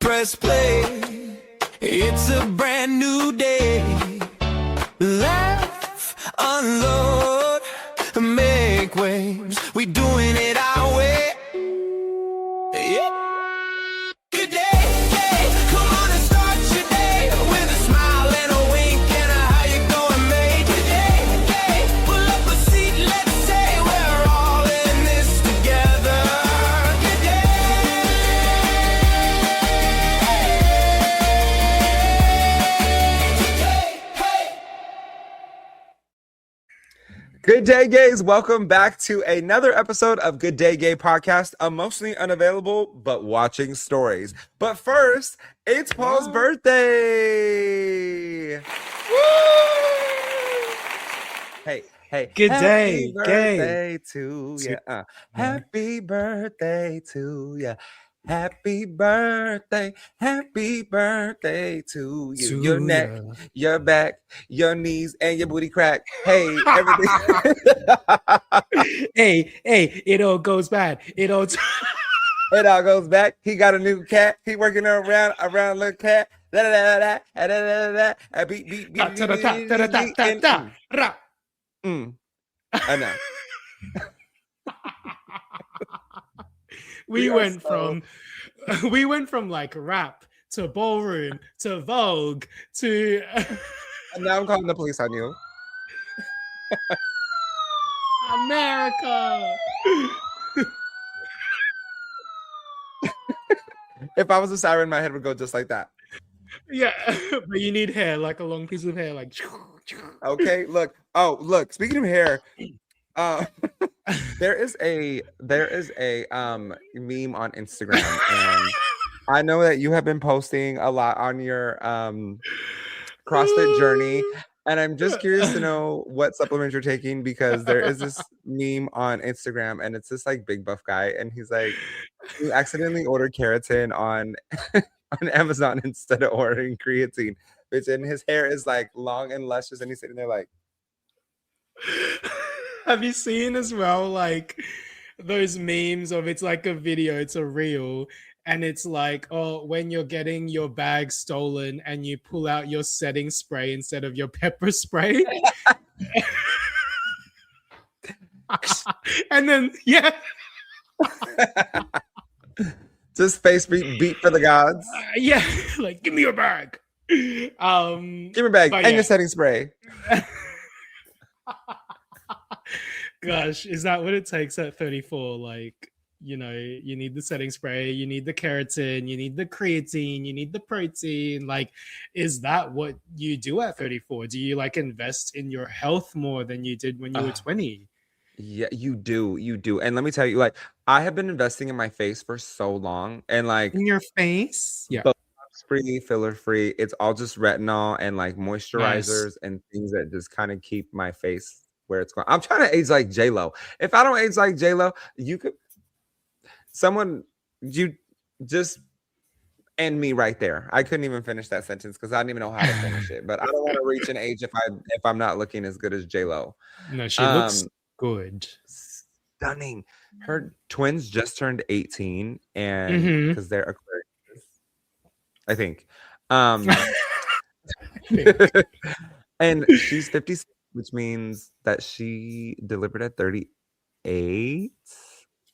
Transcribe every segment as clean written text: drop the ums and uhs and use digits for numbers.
press play. It's a brand new day. Laugh, unload, make waves. We doing it our way. Yeah. Good day, yeah. Come on and start your day with a smile and a wink and a how you going, mate. Good day, yeah. Pull up a seat, let's say we're all in this together. Good day. Good day, gays. Welcome back to another episode of Good Day Gay Podcast, emotionally unavailable, but watching stories. But first, it's Paul's birthday. Woo! Hey. Good Happy day, birthday to ya. Happy birthday to ya. Happy birthday to you. To Your neck, ya. your back, your knees, and your booty crack. Hey, everything. Hey, it all goes bad. It all It all goes back. He got a new cat. He working around a little cat. Da da da da da da da da. Beat. I know. We went from like rap to ballroom to Vogue to And now I'm calling the police on you. America. If I was a siren, my head would go just like that. Yeah, but you need hair, like a long piece of hair, like. Okay, look. Oh, look. Speaking of hair, there is a meme on Instagram, and I know that you have been posting a lot on your CrossFit journey, and I'm just curious to know what supplements you're taking, because there is this meme on Instagram, and it's this like big buff guy, and he's like, you accidentally ordered keratin on on Amazon instead of ordering creatine, bitch, and his hair is like long and luscious, and he's sitting there like. Have you seen as well, like those memes of it's like a video, it's a reel, and it's like, oh, when you're getting your bag stolen and you pull out your setting spray instead of your pepper spray. And then, yeah. Just face beat for the gods. Yeah, like, give me your bag. Give me a bag and your setting spray. Gosh, is that what it takes at 34? Like, you know, you need the setting spray, you need the keratin, you need the creatine, you need the protein. Like, is that what you do at 34? Do you like invest in your health more than you did when you were 20? Yeah, you do. And let me tell you, like, I have been investing in my face for so long, and like In your face? Yeah. free, filler free. It's all just retinol and like moisturizers and things that just kind of keep my face where it's going. I'm trying to age like J-Lo. If I don't age like J-Lo, you just end me right there. I couldn't even finish that sentence because I didn't even know how to finish it. But I don't want to reach an age if I'm not looking as good as J-Lo. No, she looks good. Stunning. Her twins just turned 18, and because they're Aquarius, I think. And she's 56, which means that she delivered at 38.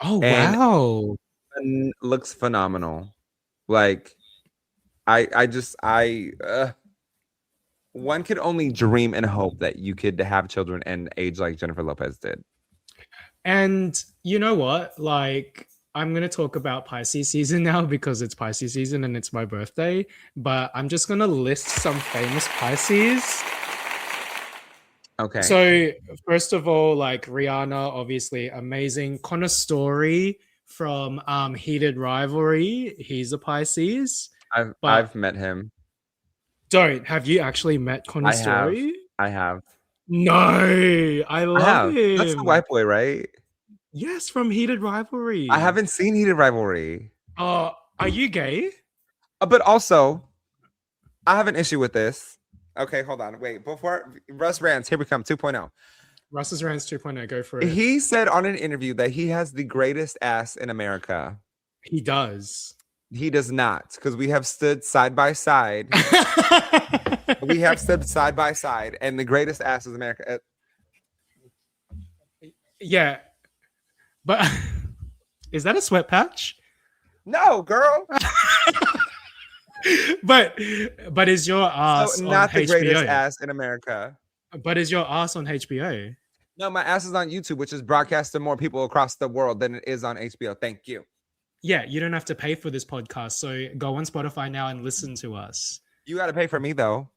Oh, wow. And looks phenomenal. Like, one could only dream and hope that you could have children and age like Jennifer Lopez did. And you know what? Like, I'm going to talk about Pisces season now because it's Pisces season and it's my birthday. But I'm just going to list some famous Pisces. Okay. So, first of all, like Rihanna, obviously amazing. Connor Story from Heated Rivalry. He's a Pisces. I've met him. Have you actually met Connor Story? I have. No, I love him. That's the white boy, right? Yes, from Heated Rivalry. I haven't seen Heated Rivalry. Are you gay? But also, I have an issue with this. Okay, hold on. Wait, before Russ Rants, here we come, 2.0. Russ's Rants 2.0, go for it. He said on an interview that he has the greatest ass in America. He does. He does not, because we have stood side by side. We have stood side by side, and the greatest ass is America. Yeah, but is that a sweat patch? No, girl. but is your ass So on not the greatest HBO? ass in America. But is your ass on HBO? No, my ass is on YouTube, which is broadcast to more people across the world than it is on HBO. Thank you. Yeah, you don't have to pay for this podcast, so go on Spotify now and listen to us. You got to pay for me though.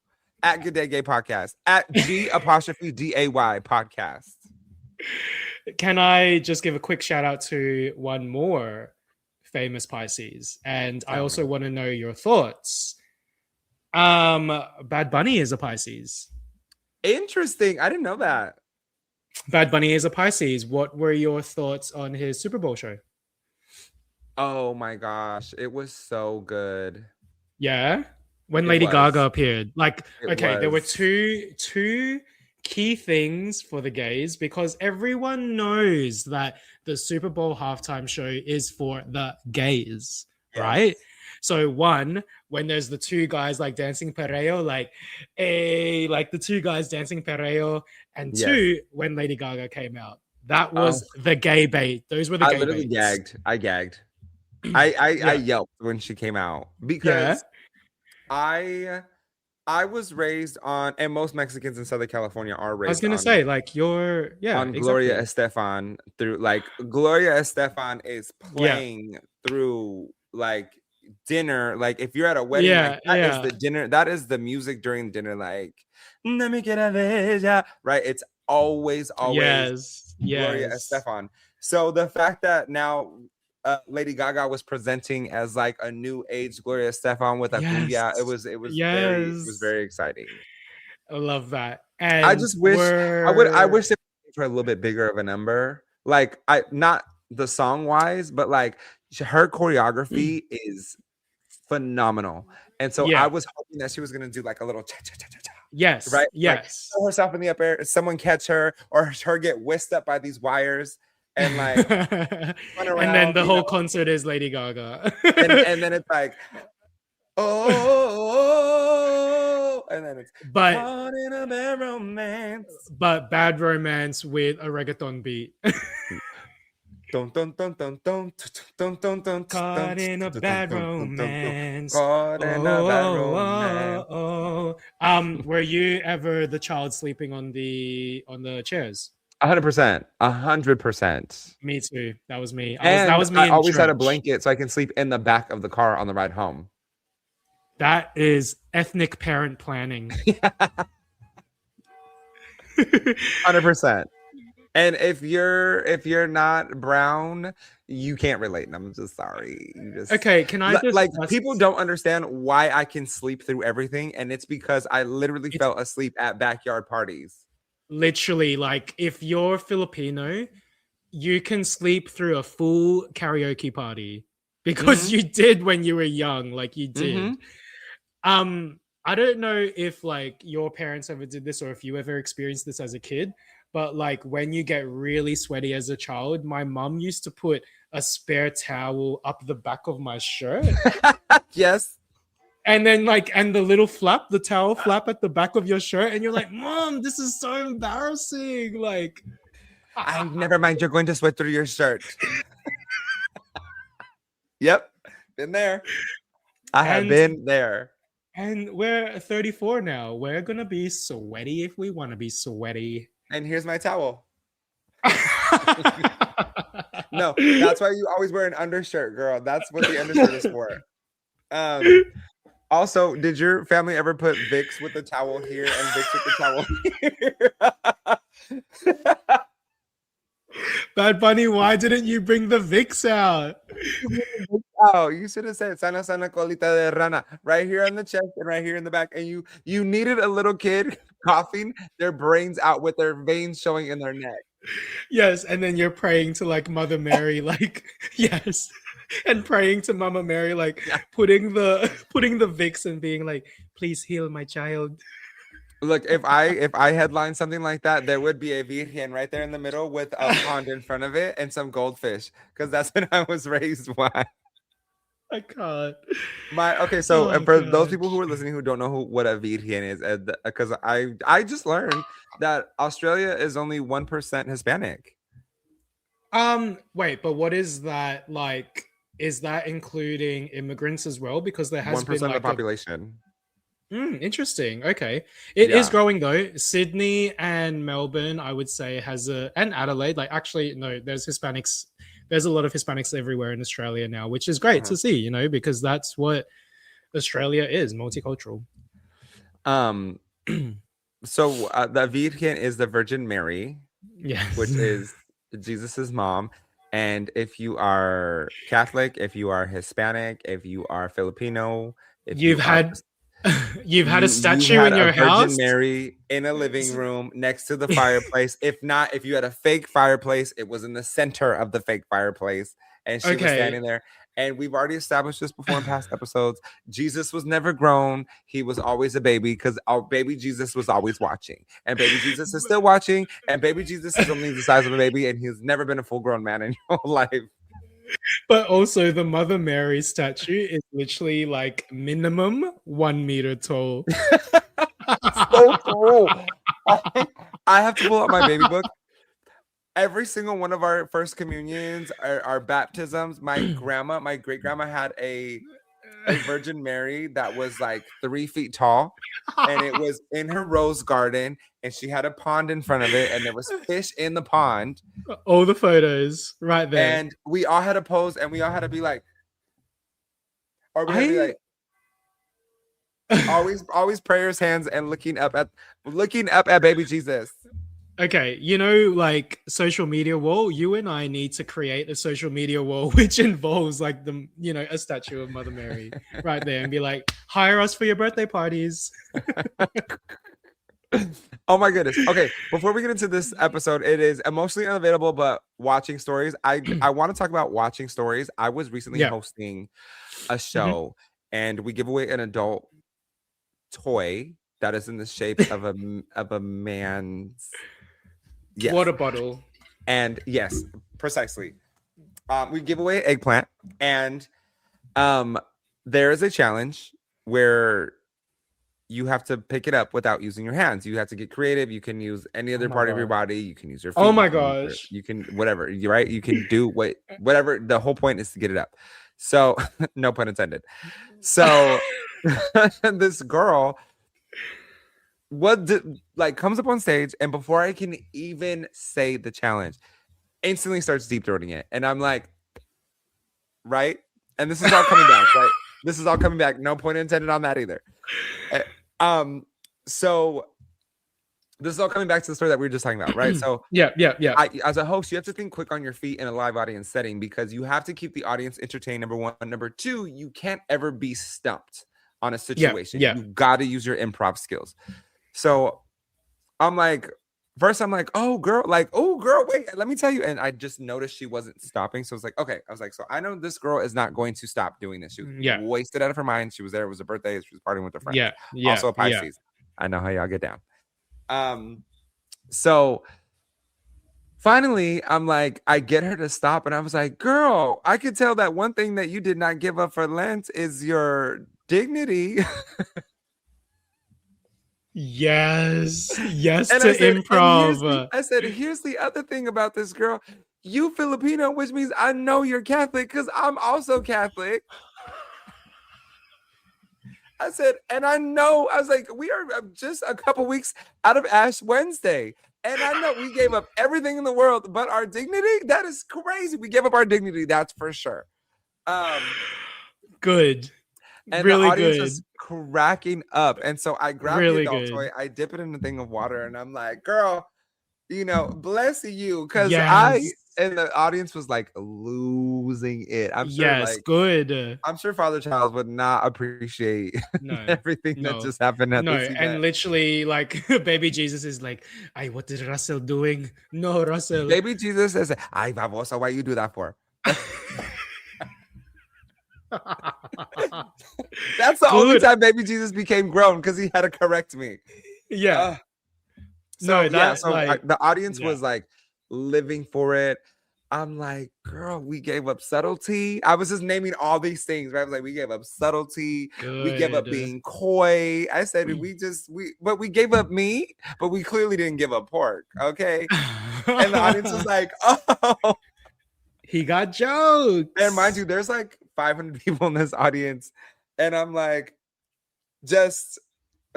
At Good Day Gay Podcast. At G apostrophe DAY Podcast. Can I just give a quick shout out to one more famous Pisces? And I also want to know your thoughts. Bad Bunny is a Pisces. Interesting. I didn't know that. Bad Bunny is a Pisces. What were your thoughts on his Super Bowl show? Oh my gosh. It was so good. Yeah. When It Lady was. Gaga appeared. Like, It okay, there were was. two key things for the gays, because everyone knows that the Super Bowl halftime show is for the gays, Yes. right? So one, when there's the two guys like dancing perreo, like, hey, like the two guys dancing perreo, and Yes. two, when Lady Gaga came out, that was the gay bait. Those were the I gay literally baits. gagged. I gagged. I Yeah. yelped when she came out because I was raised on, and most Mexicans in Southern California are raised. I was gonna on, say, like, you're on Gloria Estefan through, like, Gloria Estefan is playing through like dinner. Like if you're at a wedding, like, that is the dinner. That is the music during dinner. Like, "No me quiera ver ya," right? It's always Gloria Estefan. So the fact that now Lady Gaga was presenting as like a new age Gloria Estefan with a cumbia, it was very exciting. I love that. And I just wish I wish they would for a little bit bigger of a number. Like, I not the song wise, but like her choreography is phenomenal. And so I was hoping that she was gonna do like a little cha-cha-cha-cha-cha. Yes. Right? Yes. Like, throw herself in the up air, someone catch her, or her get whisked up by these wires. And like and then the whole concert is Lady Gaga. and then it's like, oh, and then it's caught in a bad romance. But bad romance with a reggaeton beat. Caught in a bad romance. Caught in a bad romance. Were you ever the child sleeping on the chairs? 100%. 100%. Me too. That was me. That was me. I always had a church. blanket so I can sleep in the back of the car on the ride home. That is ethnic parent planning. 100%. And if you're not brown, you can't relate. And I'm just sorry. Okay, can I just like people don't understand why I can sleep through everything, and it's because I literally fell asleep at backyard parties. Literally, like, if you're Filipino, you can sleep through a full karaoke party because you did when you were young. Like, you did. I don't know if like your parents ever did this or if you ever experienced this as a kid, but like when you get really sweaty as a child, my mom used to put a spare towel up the back of my shirt. Yes. And then like, and the little flap, the towel flap at the back of your shirt. And you're like, Mom, this is so embarrassing. Like, never mind. You're going to sweat through your shirt. Yep. Been there. I have been there. And we're 34 now. We're going to be sweaty if we want to be sweaty. And here's my towel. No, that's why you always wear an undershirt, girl. That's what the undershirt is for. Also, did your family ever put Vicks with the towel here and Vicks with the towel here? Bad Bunny, why didn't you bring the Vicks out? Oh, you should have said sana sana colita de rana right here on the chest and right here in the back. And you needed a little kid coughing their brains out with their veins showing in their neck. Yes, and then you're praying to like Mother Mary, like yes, and praying to Mama Mary, like putting the Vicks and being like, please heal my child. Look, if I headline something like that, there would be a Virgen right there in the middle with a pond in front of it and some goldfish, because that's what I was raised by. I can't. Okay, so and Oh, for those people who gosh. are listening who don't know what a Virgen is, because I just learned that Australia is only 1% Hispanic. Wait, but what is that like? Is that including immigrants as well? Because there has been 1% of the like a population. interesting. Okay. It is Yeah. growing though. Sydney and Melbourne, I would say, has and Adelaide, like actually, no, there's Hispanics. There's a lot of Hispanics everywhere in Australia now, which is great Uh-huh. to see, because that's what Australia is, multicultural. Um. So the Virgen is the Virgin Mary, Yes. which is Jesus's mom. And if you are Catholic, if you are Hispanic, if you are Filipino, if you You've are had you've had a you statue had in a your Virgin house? Mary in a living room next to the fireplace. If not, if you had a fake fireplace, it was in the center of the fake fireplace, and she was Okay. standing there. And we've already established this before in past episodes. Jesus was never grown. He was always a baby because our baby Jesus was always watching. And baby Jesus is still watching. And baby Jesus is only the size of a baby. And he's never been a full grown man in your life. But also the Mother Mary statue is literally like minimum 1 meter tall. So true. I have to pull out my baby book. Every single one of our first communions, our baptisms, my great grandma had a Virgin Mary that was like 3 feet tall, and it was in her rose garden, and she had a pond in front of it, and there was fish in the pond, All the photos right there. and we all had to pose, and we all had to be like, or we had to be like, always prayers, hands, and looking up at baby Jesus. Okay, like social media wall, you and I need to create a social media wall which involves like a statue of Mother Mary right there and be like, hire us for your birthday parties. Oh my goodness. Okay, before we get into this episode, it is emotionally unavailable, but watching stories. I want to talk about watching stories. I was recently hosting a show, and we give away an adult toy that is in the shape of a man's water bottle. And yes, precisely. We give away an eggplant, and there is a challenge where you have to pick it up without using your hands. You have to get creative. You can use any other part of your body. You can use your feet. Oh my gosh. You can whatever. You right. You can do whatever. The whole point is to get it up. So no pun intended. So this girl comes up on stage, and before I can even say the challenge, instantly starts deep throating it, and I'm like, right? And this is all coming back, right? This is all coming back. No point intended on that either. So this is all coming back to the story that we were just talking about, right? So yeah. As a host, you have to think quick on your feet in a live audience setting because you have to keep the audience entertained. Number one. Number two, you can't ever be stumped on a situation. Yeah. You got to use your improv skills. So I'm like, first I'm like, oh girl, wait, let me tell you. And I just noticed she wasn't stopping. So I was like, okay. I was like, so I know this girl is not going to stop doing this. She was wasted out of her mind. She was there. It was a birthday. She was partying with her friends. Yeah. Also a Pisces. Yeah. I know how y'all get down. So finally, I'm like, I get her to stop. And I was like, girl, I could tell that one thing that you did not give up for Lent is your dignity. Yes, and to improv. I said, here's here's the other thing about this girl. You Filipino, which means I know you're Catholic because I'm also Catholic. I said, and I was like, we are just a couple weeks out of Ash Wednesday. And I know we gave up everything in the world, but our dignity, that is crazy. We gave up our dignity, that's for sure. Good. And really the audience good. was cracking up. And so I grabbed really the adult toy, I dip it in a thing of water, and I'm like, girl, bless you. Because and the audience was like losing it. I'm sure good. I'm sure Father Charles would not appreciate everything that just happened at this event. And literally like baby Jesus is like, ay, what is Russell doing? No, Russell. Baby Jesus is ay, babosa, why you do that for? That's the only time baby Jesus became grown because he had to correct me. Yeah. The audience was like living for it. I'm like, girl, we gave up subtlety. I was just naming all these things, right? I was like, we gave up subtlety. We gave up Good. being coy. I said, but we gave up meat, but we clearly didn't give up pork. Okay. And the audience was like, oh. He got And mind you, jokes. there's like 500 people in this audience. And I'm like, just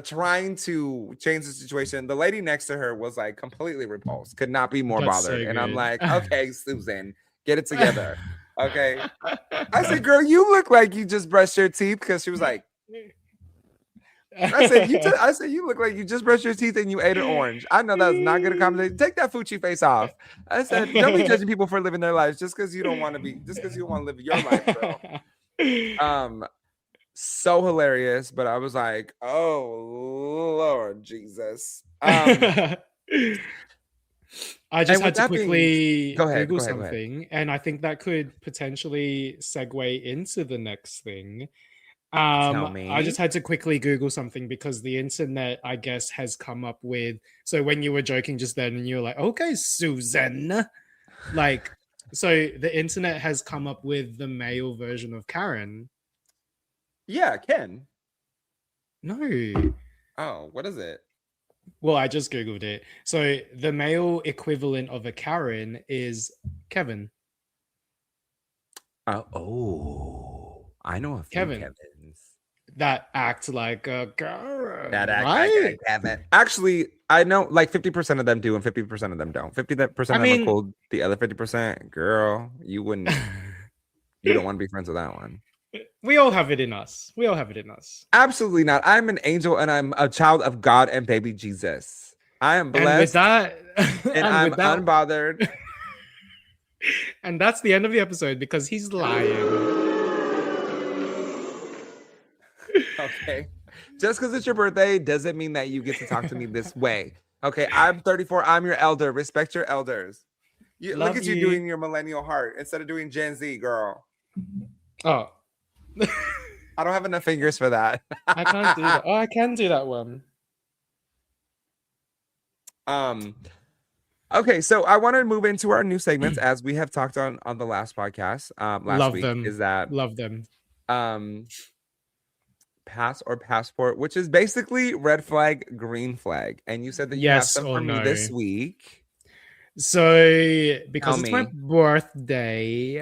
trying to change the situation. The lady next to her was like completely repulsed, could not be more That's bothered. so And I'm good. like, okay, Susan, get it together. Okay. I said, girl, you look like you just brushed your teeth, because she was like, I said, you look like you just brushed your teeth and you ate an orange. I know that's not good accommodation. Take that Fucci face off. I said, don't be judging people for living their lives just because you don't want to live your life, girl. So hilarious, but I was like, oh Lord Jesus. I just And had with to that being, quickly go ahead, Google go ahead, go ahead. something, and I think that could potentially segue into the next thing. Tell I just me. had to quickly Google something because the internet, I guess, has come up with. So when you were joking just then, and you were like, "Okay, Susan," like, so the internet has come up with the male version of Karen. Yeah, Ken. No, Oh, what is it? well, I just googled it. So the male equivalent of a Karen is Kevin. I know a few Kevin Kevins that act like a Karen, that act like a right? Kevin. Actually, I know like 50% of them do and 50% of them don't. 50% I of them are mean, cool. The other 50%, girl, you don't want to be friends with that one. we all have it in us. We all have it in us. Absolutely not. I'm an angel and I'm a child of God and baby Jesus. I am And with blessed that, and and I'm with that, unbothered. and that's the end of the episode because he's lying. Okay. Just because it's your birthday doesn't mean that you get to talk to me this way. Okay. I'm 34. I'm your elder. Respect your elders. Look Love at you you. doing your millennial heart instead of doing Gen Z, girl. Oh, I don't have enough fingers for that. I can't do that. Oh, I can do that one. um. Okay, so I want to move into our new segments as we have talked on the last podcast, last Love week. them. Is that Love them. Pass or passport, which is basically red flag, green flag. And you said that you have Yes some or for me this no. week. So Tell because it's my me. birthday,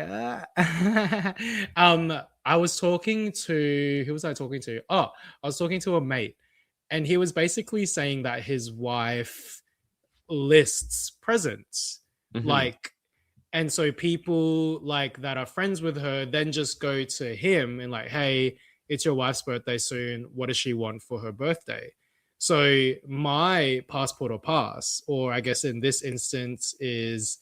I was talking to who was I talking to? Oh, I was talking to a mate, and he was basically saying that his wife lists presents, Mhm. like, and so people like that are friends with her then just go to him and like, hey, it's your wife's birthday soon. What does she want for her birthday? So my passport or pass, or I guess in this instance is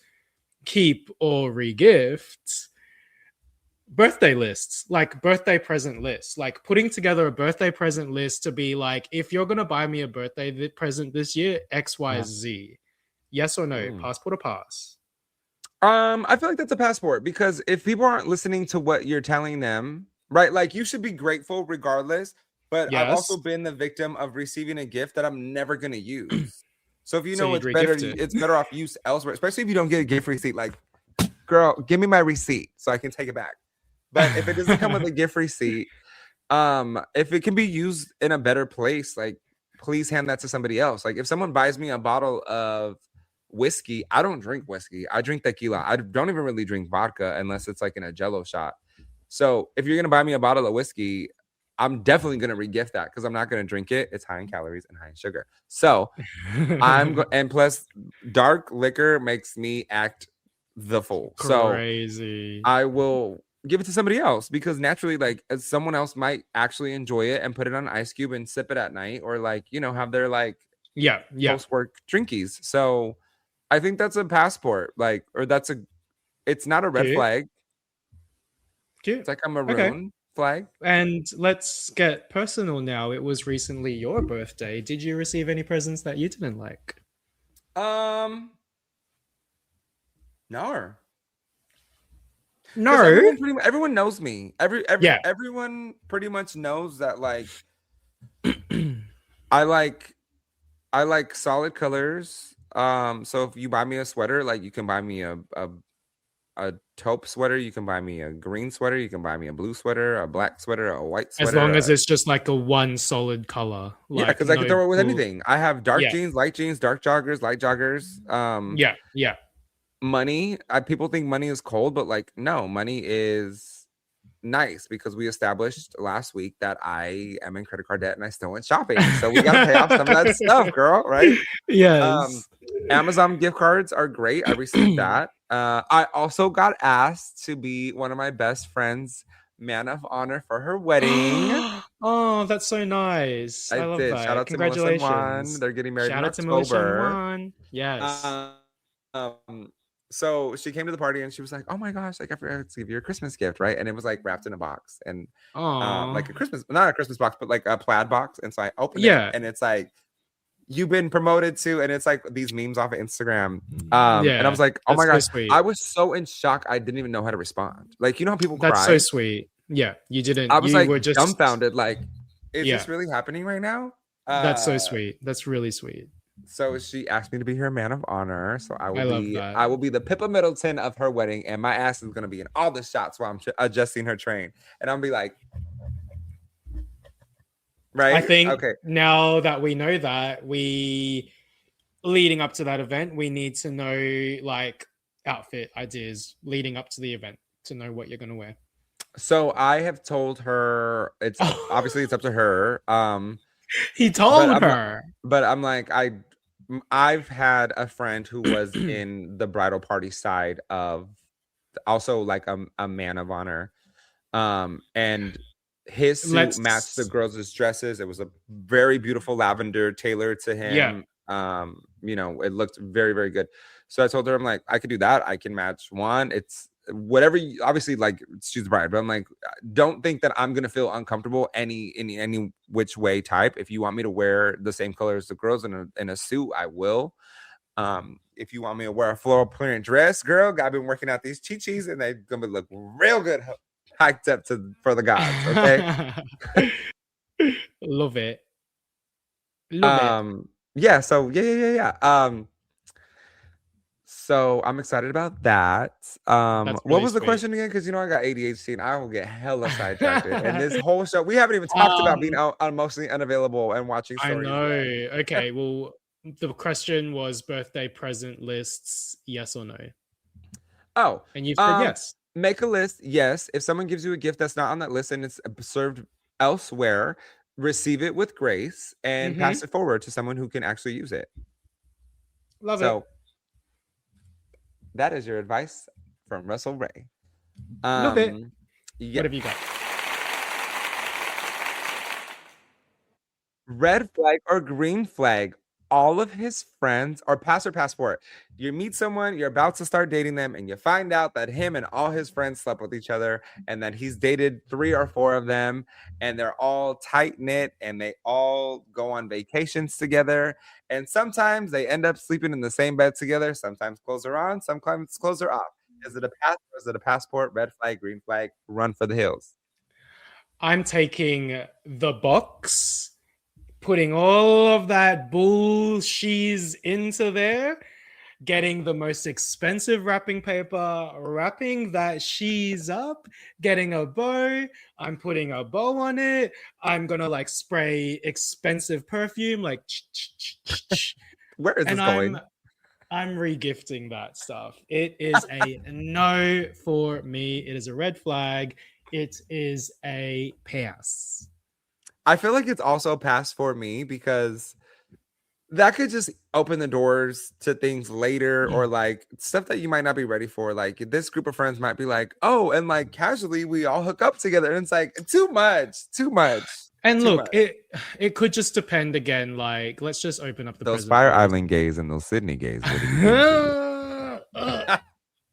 keep or regift, birthday lists, like birthday present lists, like putting together a birthday present list to be like, if you're gonna buy me a birthday present this year, X, Y, Yeah. Z. Yes or no? Mm. Passport or pass? I feel like that's a passport, because if people aren't listening to what you're telling them, right? Like, you should be grateful regardless. But I've also Yes. been the victim of receiving a gift that I'm never gonna use. So if you So know you'd it's regift it. better off used elsewhere, especially if you don't get a gift receipt. Like, girl, give me my receipt so I can take it back. But if it doesn't come with a gift receipt, if it can be used in a better place, like, please hand that to somebody else. Like, if someone buys me a bottle of whiskey, I don't drink whiskey. I drink tequila. I don't even really drink vodka unless it's like in a Jello shot. So if you're gonna buy me a bottle of whiskey, I'm definitely gonna regift that, because I'm not gonna drink it. It's high in calories and high in sugar. So and plus, dark liquor makes me act the fool. So Crazy. I will give it to somebody else, because naturally, like, someone else might actually enjoy it and put it on an ice cube and sip it at night, or like, have their like Yeah. post work drinkies. So I think that's a passport, like, or it's not a red Cute. flag. Cute. It's like a Okay. maroon flag. And let's get personal now. It was recently your birthday. Did you receive any presents that you didn't like? No. No. Everyone knows me. Yeah. Everyone pretty much knows that, like, I like solid colors. So if you buy me a sweater, like, you can buy me a a taupe sweater, you can buy me a green sweater, you can buy me a blue sweater, a black sweater, a white As sweater. long as it's just like a one solid color, Yeah, like because I can no throw it with blue. anything. I have dark Yeah, jeans, dark joggers, light joggers. yeah. Money. People think money is cold, but like no, money is nice because we established last week that I am in credit card debt and I still went shopping. So we got to pay off some of that stuff, girl, right? Yes. Amazon gift cards are great. I received that. I also got asked to be one of my best friends' man of honor for her wedding. Oh, that's so nice. I I love did. Shout that. out to Melissa and Juan. Congratulations. They're getting married in Shout out to Melissa and October. Juan. Yes. Um, so she came to the party and she was like, "Oh my gosh, like I forgot to give you a Christmas gift, right?" And it was like wrapped in a box and Oh. like a Christmas, not a Christmas box, but like a plaid box. And so I opened it Yeah. and it's like, "You've been promoted to," and it's like these memes off of Instagram. Yeah. And I was like, "Oh my That's so gosh," sweet. I was so in shock, I didn't even know how to respond. Like, you know how people That's cry? so sweet. Yeah, you didn't. I was You like were just dumbfounded, like, is Yeah. this really happening right now? That's so sweet. That's really sweet. So she asked me to be her man of honor. So I I love that. will be the Pippa Middleton of her wedding, and my ass is gonna be in all the shots while I'm adjusting her train, and I'm be like, right? I think Okay. now that we know that, leading up to that event, we need to know like outfit ideas leading up to the event to know what you're gonna wear. So I have told her it's obviously it's up to her. He told her. But I'm like, I've had a friend who was in the bridal party side of also like a man of honor. And his suit matched the girls' dresses. It was a very beautiful lavender tailored to him. You know, it looked very, very good. So I told her, I'm like, I could do that. I can match one. It's whatever obviously like she's the bride, but I'm like, don't think that I'm gonna feel uncomfortable any which way type. If you want me to wear the same color as the girls in a suit, I will. If you want me to wear a floral print dress, girl, I've been working out these chi-chis and they're gonna look real good hiked up for the gods. Okay. Love it. Love it. Yeah, so yeah. So I'm excited about that. That's What really was the sweet. question again? Because you know I got ADHD and I will get hella sidetracked. And this whole show, we haven't even talked about being emotionally unavailable and watching stories. I know. Okay, well, the question was birthday present lists, yes or no? Oh, and you said yes. Make a list. Yes. If someone gives you a gift that's not on that list and it's served elsewhere, receive it with grace and pass it forward to someone who can actually use it. Love it. That is your advice from Russell Ray. Love it. Yeah. What have you got? Red flag or green flag? All of his friends, or pass or passport. You meet someone, you're about to start dating them, and you find out that him and all his friends slept with each other, and that he's dated 3 or 4 of them, and they're all tight knit, and they all go on vacations together. And sometimes they end up sleeping in the same bed together. Sometimes clothes are on, sometimes clothes are off. Is it a pass or is it a passport? Red flag, green flag, run for the hills. I'm taking the box, putting all of that bullshit into there, getting the most expensive wrapping paper, wrapping that she's up, getting a bow. I'm putting a bow on it. I'm gonna like spray expensive perfume, like. Where is this going? I'm regifting that stuff. It is a no for me. It is a red flag. It is a pass. I feel like it's also a pass for me because that could just open the doors to things later or like stuff that you might not be ready for. Like this group of friends might be like, oh, and like casually we all hook up together. And it's like too much. And look, it could just depend again. Like, let's just open up those Fire Island gays and those Sydney gays.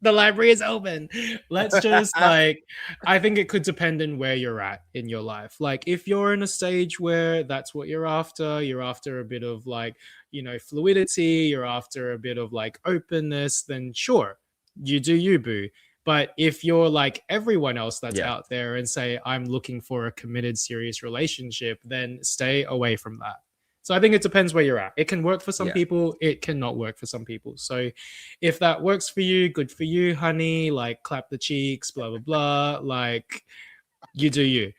The library is open. Let's just like, I think it could depend on where you're at in your life. Like if you're in a stage where that's what you're after a bit of like, you know, fluidity, you're after a bit of like openness, then sure, you do you, boo. But if you're like everyone else that's out there and say, I'm looking for a committed, serious relationship, then stay away from that. So I think it depends where you're at. It can work for some Yeah. people, it cannot work for some people. So if that works for you, good for you, honey. Like clap the cheeks, blah blah blah. Like you do you.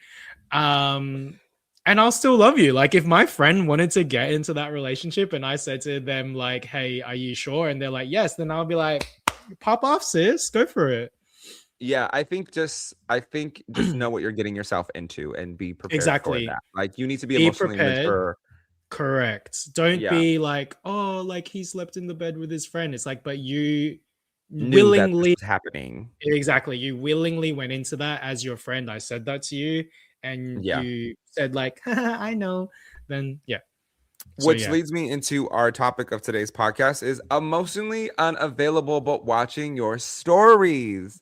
And I'll still love you. Like if my friend wanted to get into that relationship and I said to them like, "Hey, are you sure?" and they're like, "Yes," then I'll be like, "Pop off, sis. Go for it." Yeah, I think just know what you're getting yourself into and be prepared for Exactly. that. Like you need to be Be emotionally prepared. mature. Correct. Don't Yeah. be like, "Oh, like he slept in the bed with his friend." It's like, but you Knew that this willingly, was happening. exactly, you willingly went into that as your friend. I said that to you, and Yeah. you said like, "I know." Then yeah. So Which yeah, leads me into our topic of today's podcast is emotionally unavailable but watching your stories.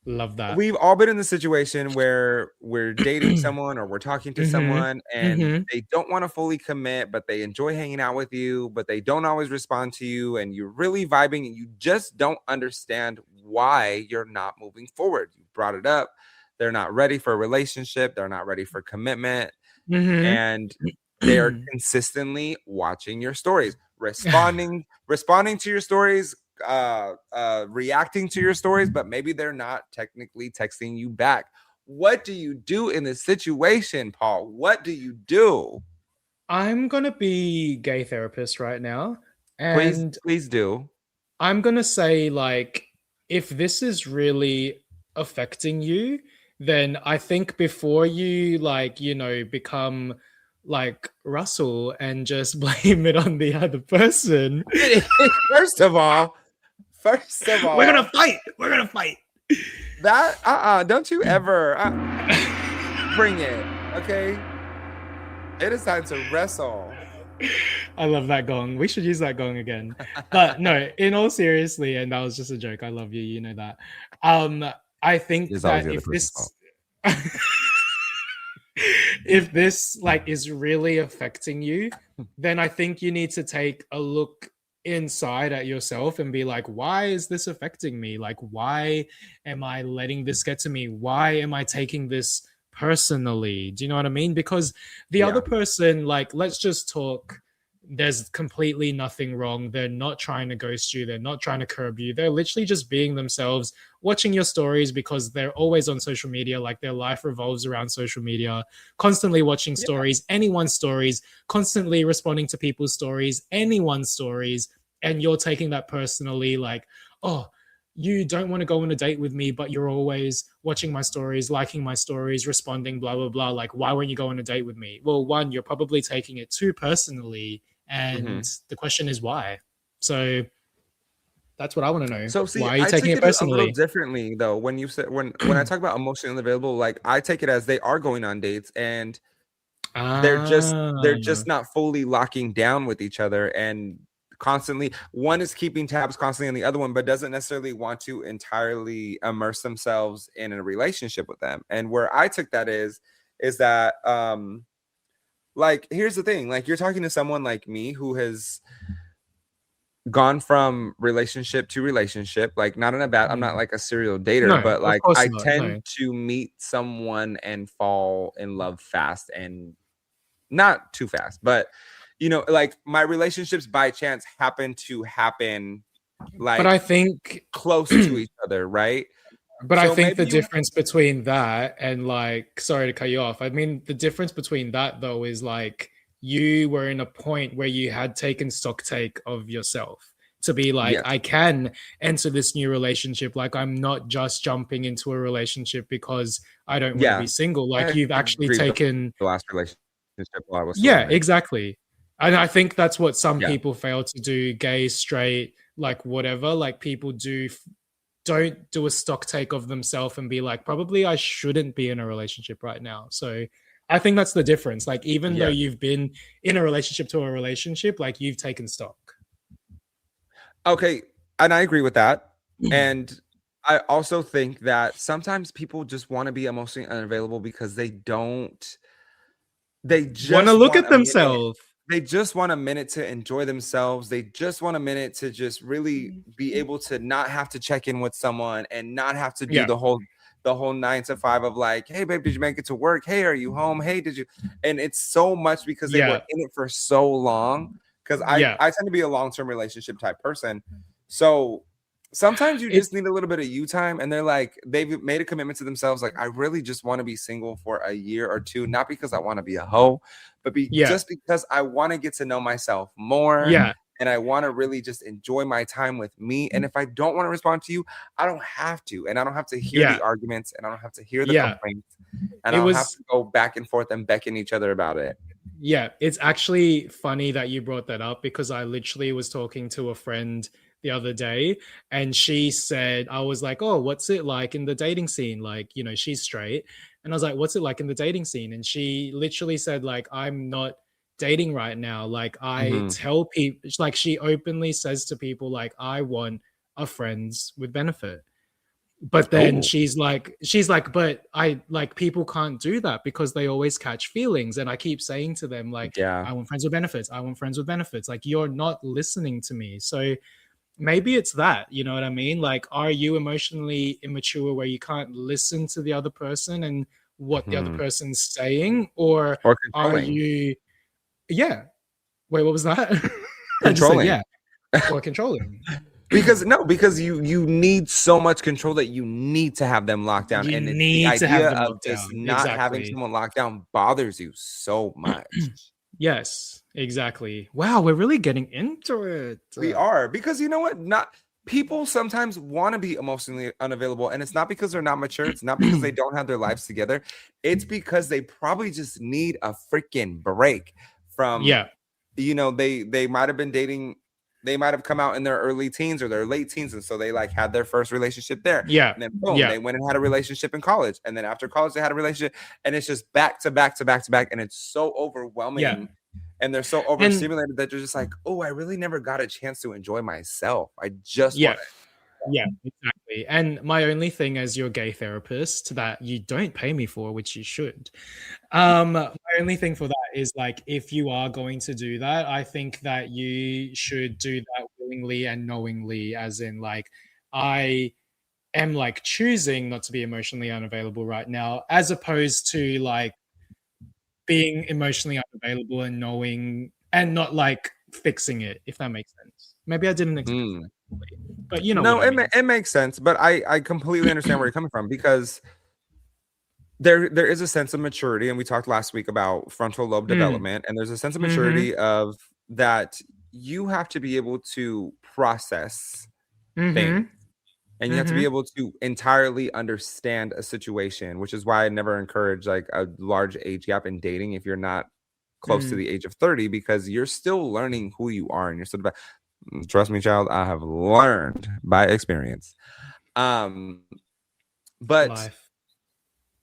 love that. We've all been in the situation where we're dating someone or we're talking to Mm-hmm. someone and Mm-hmm. they don't want to fully commit, but they enjoy hanging out with you, but they don't always respond to you, and you're really vibing and you just don't understand why you're not moving forward. You brought it up. They're not ready for a relationship, they're not ready for commitment, Mm-hmm. and they are consistently watching your stories, responding to your stories, reacting to your stories, but maybe they're not technically texting you back. What do you do in this situation, Paul? What do you do? I'm gonna be gay therapist right now, Please, and please do. I'm gonna say like, if this is really affecting you, then I think before you like, become like Russell and just blame it on the other person, First of all, we're gonna fight. We're gonna fight. that don't you ever bring it, okay? It is time to wrestle. I love that gong. We should use that gong again. But no, in all seriously, and that was just a joke. I love you. You know that. I think It's always that the other if person's this if this like is really affecting you, then I think you need to take a look inside at yourself and be like, why is this affecting me? Like, why am I letting this get to me? Why am I taking this personally? Do you know what I mean? Because the Yeah. other person, like, let's just talk. There's completely nothing wrong. They're not trying to ghost you. They're not trying to curb you. They're literally just being themselves, watching your stories because they're always on social media. Like their life revolves around social media, constantly watching stories, anyone's stories, constantly responding to people's stories, anyone's stories. And you're taking that personally, like, oh, you don't want to go on a date with me, but you're always watching my stories, liking my stories, responding, blah, blah, blah. Like, why won't you go on a date with me? Well, one, you're probably taking it too personally. And the question is why. So that's what I want to know. So see, why are you I taking take it it a little personally? differently though. When you said when I talk about emotionally unavailable, like I take it as they are going on dates and they're just not fully locking down with each other, and constantly one is keeping tabs constantly on the other one, but doesn't necessarily want to entirely immerse themselves in a relationship with them. And where I took that is that like here's the thing, like you're talking to someone like me who has gone from relationship to relationship, like not in a bad, I'm not like a serial dater, No, but of like course I not. tend No. to meet someone and fall in love fast, and not too fast, but you know, like my relationships by chance happen like But I think close to each other, right? But I So think maybe the you difference between that and like, sorry to cut you off. I mean, the difference between that though is like you were in a point where you had taken stock take of yourself to be like, yes, I can enter this new relationship. Like, I'm not just jumping into a relationship because I don't want to yeah, be single. Like, I you've actually agree with taken, the last relationship while I was still yeah, in it. exactly. And I think that's what some Yeah, people fail to do, gay, straight, like whatever. Like, people don't do a stock take of themselves and be like, probably I shouldn't be in a relationship right now. So I think that's the difference. Like, even though yeah. you've been in a relationship to a relationship, like you've taken stock. Okay, and I agree with that. And I also think that sometimes people just want to be emotionally unavailable because they Want to just look want at a minute. themselves. They just want a minute to enjoy themselves. They just want a minute to just really be able to not have to check in with someone and not have to do Yeah. the the whole 9 to 5 of like, hey babe, did you make it to work? Hey, are you home? Hey, did you? And it's so much because they were in it for so long. Because I tend to be a long-term relationship type person. So sometimes you just need a little bit of you time, and they're like, they've made a commitment to themselves. Like, I really just want to be single for a year or two, not because I want to be a hoe, but just because I want to get to know myself more. Yeah. And I want to really just enjoy my time with me. And if I don't want to respond to you, I don't have to. And I don't have to hear the arguments, and I don't have to hear the complaints. And I don't have to go back and forth and beckon each other about it. Yeah, it's actually funny that you brought that up, because I literally was talking to a friend the other day, and she said, I was like, oh, what's it like in the dating scene? Like, you know, she's straight. And I was like, what's it like in the dating scene? And she literally said, like, I'm not dating right now. Like, I tell people, like, she openly says to people, like, I want a friends with benefit. But then she's like, but I like, people can't do that because they always catch feelings. And I keep saying to them, like, I want friends with benefits. I want friends with benefits. Like, you're not listening to me. So maybe it's that, you know what I mean? Like, are you emotionally immature where you can't listen to the other person and what the other person's saying? Or are you, wait, what was that? Controlling. Or controlling. Because you need so much control that you need to have them locked down. And the idea of just not having someone locked down bothers you so much. Yes, exactly. Wow, we're really getting into it. We are, because you know what? People sometimes want to be emotionally unavailable, and it's not because they're not mature. It's not because they don't have their lives together. It's because they probably just need a freaking break from, you know, they might have been dating. They might have come out in their early teens or their late teens, and so they like had their first relationship there. Yeah, and then boom, they went and had a relationship in college, and then after college they had a relationship, and it's just back to back to back to back, and it's so overwhelming. Yeah. And they're so overstimulated that you're just like, oh, I really never got a chance to enjoy myself. I just want it. Yeah, exactly. And my only thing as your gay therapist that you don't pay me for, which you should, my only thing for that is, like, if you are going to do that, I think that you should do that willingly and knowingly, as in, like, I am like choosing not to be emotionally unavailable right now, as opposed to like being emotionally unavailable and knowing and not like fixing it, if that makes sense. Maybe I didn't explain that properly, but you know. No, what I mean. it makes sense, but I completely understand where you're coming from, because there is a sense of maturity, and we talked last week about frontal lobe development, and there's a sense of maturity of that you have to be able to process things. And you have to be able to entirely understand a situation, which is why I never encourage like a large age gap in dating if you're not close to the age of 30, because you're still learning who you are, and you're still, trust me, child, I have learned by experience. But life.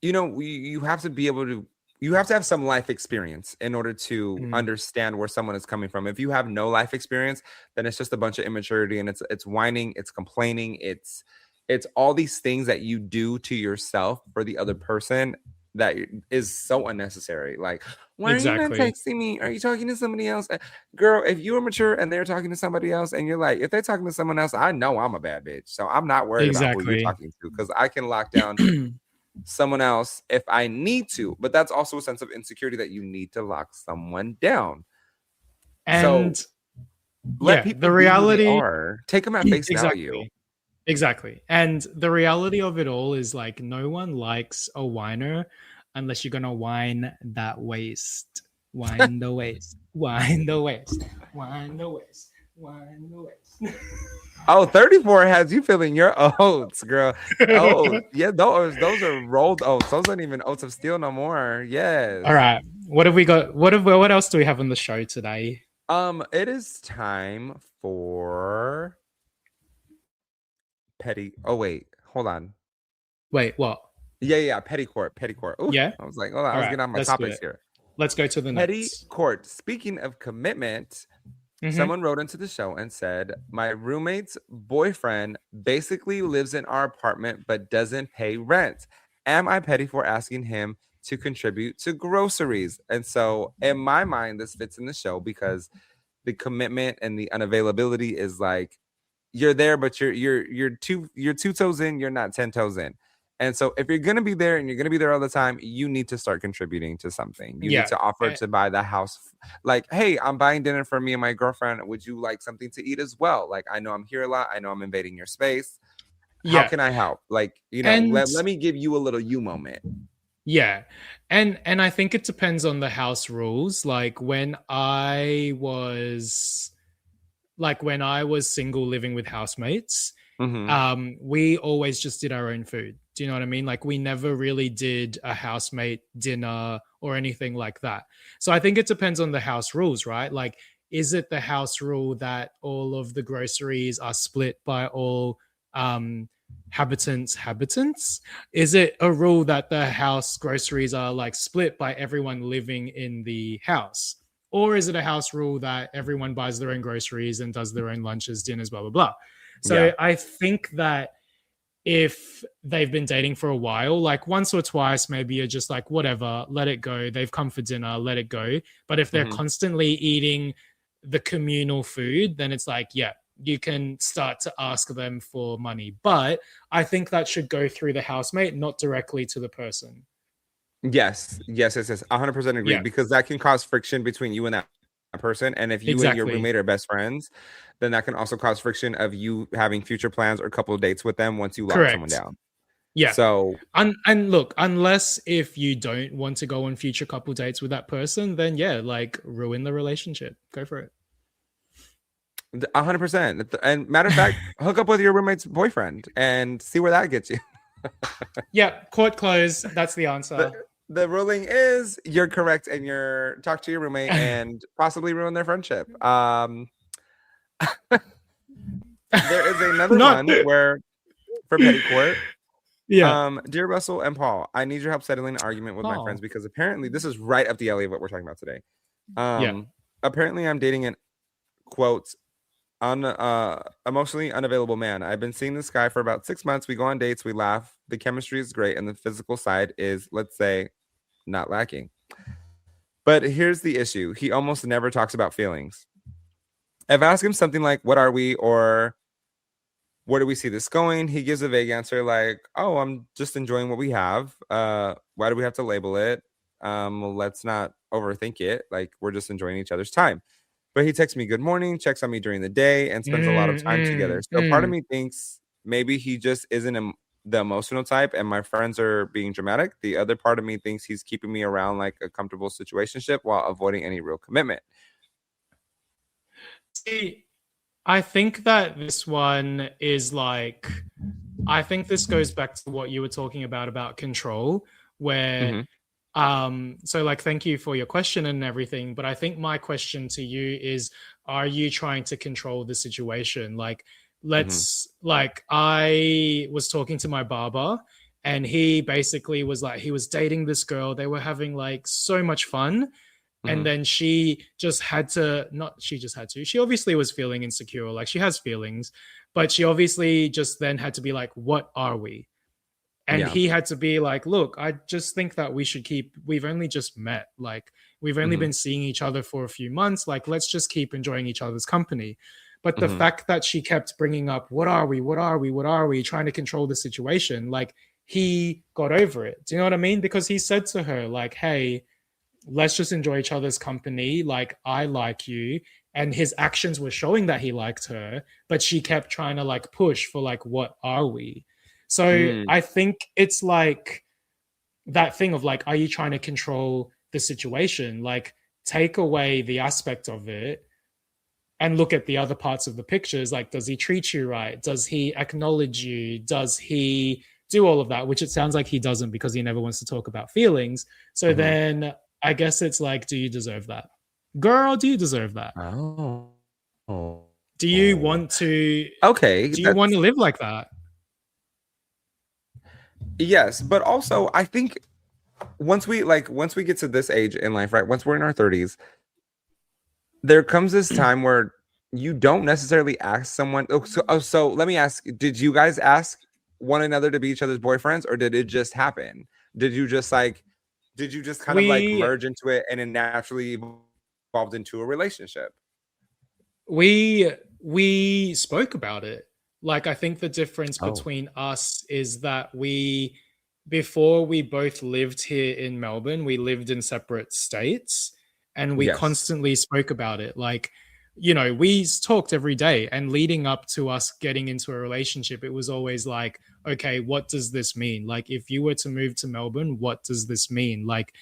You know, you have to be able to, you have to have some life experience in order to understand where someone is coming from. If you have no life experience, then it's just a bunch of immaturity, and it's whining, it's complaining, it's all these things that you do to yourself for the other person that is so unnecessary. Like, why are you not texting me? Are you talking to somebody else? Girl, if you are mature and they're talking to somebody else, and you're like, if they're talking to someone else, I know I'm a bad bitch, so I'm not worried about who you're talking to, because I can lock down someone else if I need to. But that's also a sense of insecurity that you need to lock someone down. And so let people, the reality, take them at face value. Exactly. And the reality of it all is, like, no one likes a whiner unless you're gonna whine that waist. Whine the waist. Whine the waist. Whine the waist. Whine the waist. Oh, 34 has you feeling your oats, girl. Oh, yeah, those are rolled oats. Those aren't even oats of steel no more. Yes. All right. What have we got? What else do we have on the show today? It is time for petty. Oh, wait, hold on. Wait, what? Yeah, petty court. Ooh, yeah. I was like, hold on, I was getting on my topics here. Let's go to the petty notes. Court. Speaking of commitment, someone wrote into the show and said, my roommate's boyfriend basically lives in our apartment but doesn't pay rent. Am I petty for asking him to contribute to groceries? And so in my mind, this fits in the show, because the commitment and the unavailability is like, you're there, but you're two toes in, you're not 10 toes in. And so if you're going to be there and you're going to be there all the time, you need to start contributing to something. You need Yeah. to offer to buy the house. Like, hey, I'm buying dinner for me and my girlfriend. Would you like something to eat as well? Like, I know I'm here a lot. I know I'm invading your space. How Yeah. can I help? Like, And let me give you a little you moment. yeah. And I think it depends on the house rules. Like when I was single living with housemates, we always just did our own food. Do you know what I mean? Like we never really did a housemate dinner or anything like that. So I think it depends on the house rules, right? Like, is it the house rule that all of the groceries are split by all habitants? Is it a rule that the house groceries are like split by everyone living in the house? Or is it a house rule that everyone buys their own groceries and does their own lunches, dinners, blah, blah, blah? So I think that if they've been dating for a while, like once or twice, maybe you're just like, whatever, let it go. They've come for dinner, let it go. But if they're constantly eating the communal food, then it's like, yeah, you can start to ask them for money. But I think that should go through the housemate, not directly to the person. Yes. 100% agree, because that can cause friction between you and that person. And if you and your roommate are best friends, then that can also cause friction of you having future plans or couple of dates with them once you lock someone down. Yeah. So and look, unless if you don't want to go on future couple dates with that person, then yeah, like ruin the relationship. Go for it. 100%. And matter of fact, hook up with your roommate's boyfriend and see where that gets you. Yeah, court closed. That's the answer. The ruling is you're correct, and you're talk to your roommate and possibly ruin their friendship. There is another one where for petty court. Dear Russell and Paul, I need your help settling an argument with my friends because apparently this is right up the alley of what we're talking about today. Apparently I'm dating an quote emotionally unavailable man. I've been seeing this guy for about 6 months. We go on dates, we laugh, the chemistry is great, and the physical side is, let's say, not lacking. But here's the issue. He almost never talks about feelings. I've asked him something like, what are we, or where do we see this going? He gives a vague answer like, oh, I'm just enjoying what we have. Why do we have to label it? Let's not overthink it. Like, we're just enjoying each other's time. But he texts me good morning, checks on me during the day, and spends a lot of time together. So part of me thinks maybe he just isn't the emotional type and my friends are being dramatic. The other part of me thinks he's keeping me around like a comfortable situationship while avoiding any real commitment. See, I think that this one is like, I think this goes back to what you were talking about control, where so like, thank you for your question and everything, but I think my question to you is, are you trying to control the situation? Like, like, I was talking to my barber and he basically was like, he was dating this girl, they were having like so much fun, and then she obviously was feeling insecure, like she has feelings, but she obviously just then had to be like, what are we? And he had to be like, look, I just think that we've only just met. Like, we've only been seeing each other for a few months. Like, let's just keep enjoying each other's company. But the fact that she kept bringing up, what are we, trying to control the situation, like, he got over it. Do you know what I mean? Because he said to her, like, hey, let's just enjoy each other's company. Like, I like you. And his actions were showing that he liked her, but she kept trying to like push for like, what are we? So I think it's like that thing of like, are you trying to control the situation? Like, take away the aspect of it and look at the other parts of the pictures. Like, does he treat you right? Does he acknowledge you? Does he do all of that? Which it sounds like he doesn't, because he never wants to talk about feelings. So then I guess it's like, do you deserve that? Girl, do you deserve that? Do you want to? Okay. Do you want to live like that? Yes, but also I think once we get to this age in life, right? Once we're in our 30s, there comes this time where you don't necessarily ask someone. So let me ask, did you guys ask one another to be each other's boyfriends, or did it just happen? Did you just kind of like merge into it and it naturally evolved into a relationship? We spoke about it. Like, I think the difference between us is that we before we both lived here in Melbourne, we lived in separate states and we Yes. constantly spoke about it. Like, you know, we talked every day, and leading up to us getting into a relationship, it was always like, okay, what does this mean? Like, if you were to move to Melbourne, what does this mean? Like,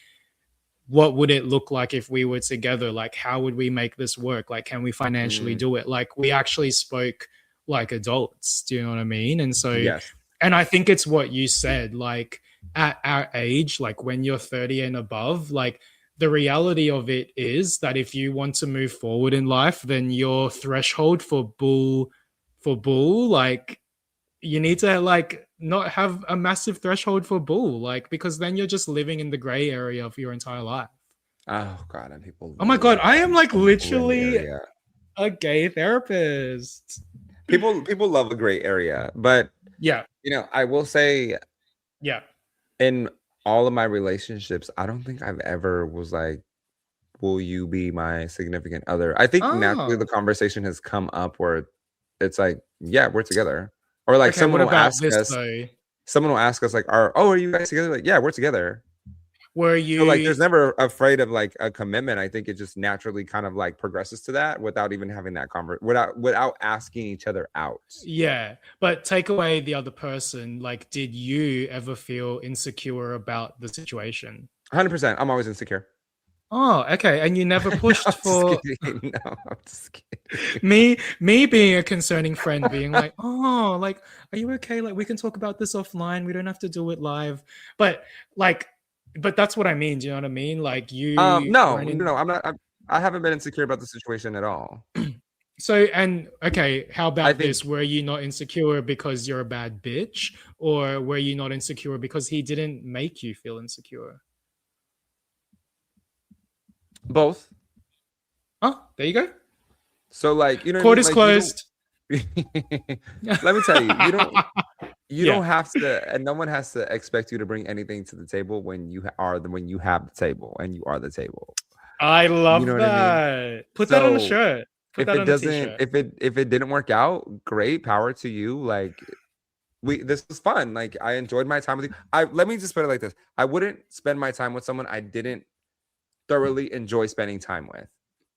what would it look like if we were together? Like, how would we make this work? Like, can we financially Mm, do it? Like, we actually spoke like adults. Do you know what I mean? And so, yes. and I think it's what you said, like, at our age, like when you're 30 and above, like, the reality of it is that if you want to move forward in life, then your threshold for bull, like, you need to like not have a massive threshold for bull, like, because then you're just living in the gray area of your entire life. Oh God, and people Oh my god, I am like love a gray literally area. a gay therapist. People love a gray area, but Yeah, I will say yeah. in all of my relationships, I don't think I've ever was like, will you be my significant other? I think naturally the Oh, conversation has come up where it's like, yeah, we're together. Or like okay. What about this though? someone will ask us like, are you guys together? Like, yeah, we're together. Were So like you? there's never afraid of like a commitment. I think it just naturally kind of like progresses to that without even having that without asking each other out. Yeah, but take away the other person. Like, did you ever feel insecure about the situation? 100%. I'm always insecure. Oh, okay. And you never pushed I'm just for kidding. No, I'm just kidding. me being a concerning friend, being like, oh, like, are you okay? Like, we can talk about this offline. We don't have to do it live. But like, but that's what I mean. Do you know what I mean? Like, you No, weren't in. no, I'm not. I haven't been insecure about the situation at all. So, and okay, how I about think this? Were you not insecure because you're a bad bitch, or were you not insecure because he didn't make you feel insecure? both. Oh, there you go. So like, you know what I Court mean? is Like you don't. closed. Let me tell you, you Yeah, don't have to, and no one has to expect you to bring anything to the table when when you have the table and you are the table. I You know love what I mean? that. Put that on a So shirt. Put if that it on a doesn't, t-shirt. if it didn't work out, great, power to you. Like this was fun. Like I enjoyed my time with you. Let me just put it like this: I wouldn't spend my time with someone I didn't thoroughly enjoy spending time with.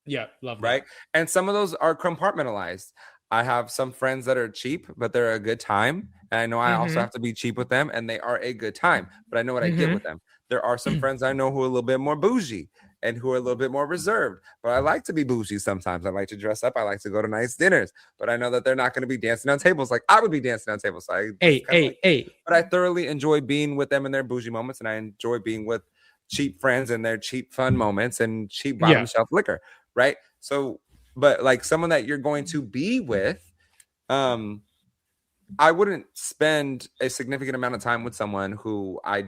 Yeah, love Right. that. And some of those are compartmentalized. I have some friends that are cheap, but they're a good time. And I know I also Mm-hmm. have to be cheap with them, and they are a good time, but I know what I get Mm-hmm. with them. There are some friends I know who are a little bit more bougie and who are a little bit more reserved, but I like to be bougie sometimes. I like to dress up. I like to go to nice dinners, but I know that they're not going to be dancing on tables like I would be dancing on tables. So I just Hey, kind of like, hey, hey. but I thoroughly enjoy being with them in their bougie moments, and I enjoy being with cheap friends in their cheap fun moments and cheap bottom Yeah, shelf liquor. Right. So, but like someone that you're going to be with, um, I wouldn't spend a significant amount of time with someone who I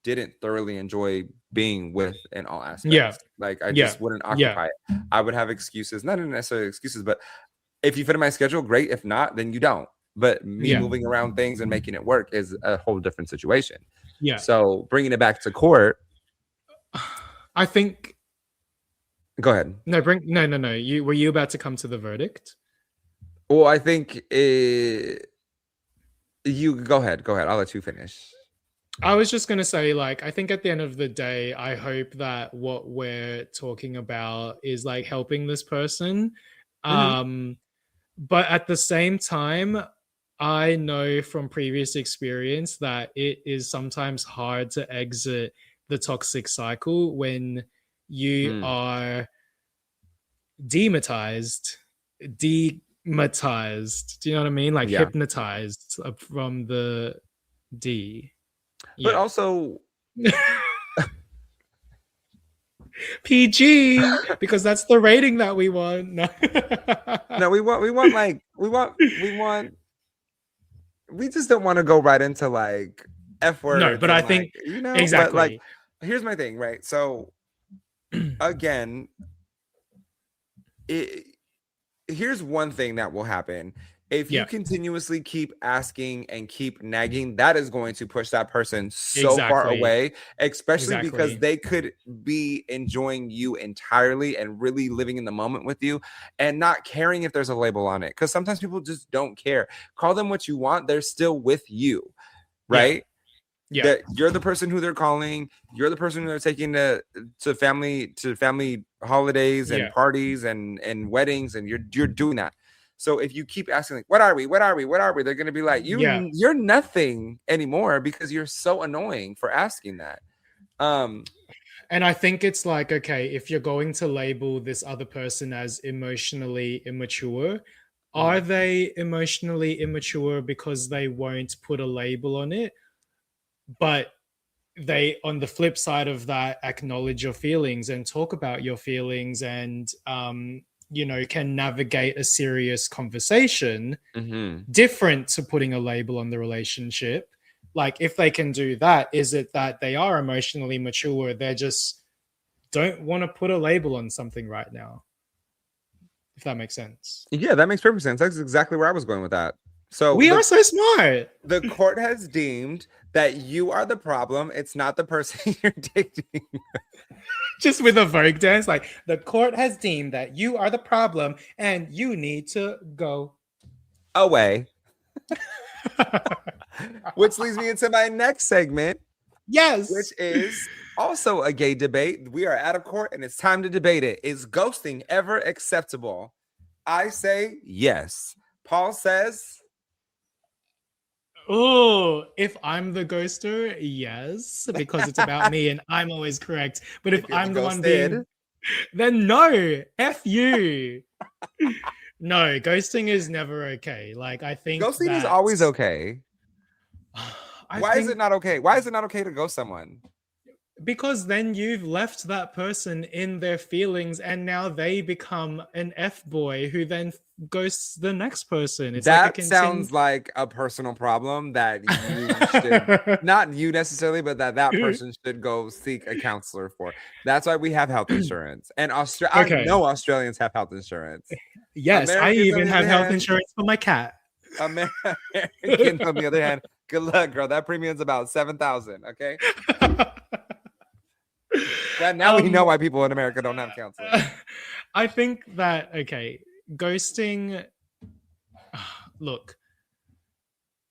didn't thoroughly enjoy being with in all yeah, aspects. Like I yeah, just wouldn't yeah, occupy it. I would have excuses, not necessarily excuses, but if you fit in my schedule, great. If not, then you don't. But me yeah, moving around things and making it work is a whole different situation. yeah. So bringing it back to court, I think go ahead. no. You were you about to come to the verdict? Well, I think you go ahead. Go ahead. I'll let you finish. I was just gonna say, like, I think at the end of the day, I hope that what we're talking about is like helping this person. Mhm. Um, but at the same time, I know from previous experience that it is sometimes hard to exit the toxic cycle when you Mm, are dematized, dematized. Do you know what I mean? Like yeah. hypnotized from the D. But Yeah. also, PG because that's the rating that we want. No. no, we just don't want to go right into like F No, words but I and think like, but like, exactly. here's my thing, right? So again, it, here's one thing that will happen. If you Yeah, continuously keep asking and keep nagging, that is going to push that person so far exactly. away, especially because Exactly. they could be enjoying you entirely and really living in the moment with you and not caring if there's a label on it. Because sometimes people just don't care. Call them what you want, they're still with you, Yeah. right? Yeah. that you're the person who they're calling, you're the person who they're taking to family holidays and Yeah. parties and weddings, and you're doing that. So if you keep asking like, what are we, they're gonna be like, Yeah. you're nothing anymore because you're so annoying for asking that. And I think it's like, okay, if you're going to label this other person as emotionally immature, are they emotionally immature because they won't put a label on it? But they, on the flip side of that, acknowledge your feelings and talk about your feelings and, can navigate a serious conversation different to putting a label on the relationship. Like, if they can do that, is it that they are emotionally mature? They just don't want to put a label on something right now. If that makes sense. Yeah, that makes perfect sense. That's exactly where I was going with that. So We are so smart. The court has deemed that you are the problem. It's not the person you're dating. Just with a Vogue dance, like, the court has deemed that you are the problem and you need to go away. Which leads me into my next segment. Yes. Which is also a gay debate. We are at a court and it's time to debate it. Is ghosting ever acceptable? I say yes. Paul says, oh, if I'm the ghoster, yes, because it's about me and I'm always correct. But if I'm the one being, then no, F you. No, ghosting is never okay. Like, I think ghosting is always okay. Why is it not okay? Why is it not okay to ghost someone? Because then you've left that person in their feelings and now they become an F-boy who then ghosts the next person. It's that like sounds like a personal problem that you should, not you necessarily, but that person should go seek a counselor for. That's why we have health insurance. And I know Australians have health insurance. Yes, Americans, I even have health insurance for my cat. Americans, on the other hand, good luck, girl. That premium's about $7,000. Okay. Now we know why people in America don't have counseling. I think that, okay, ghosting. Look,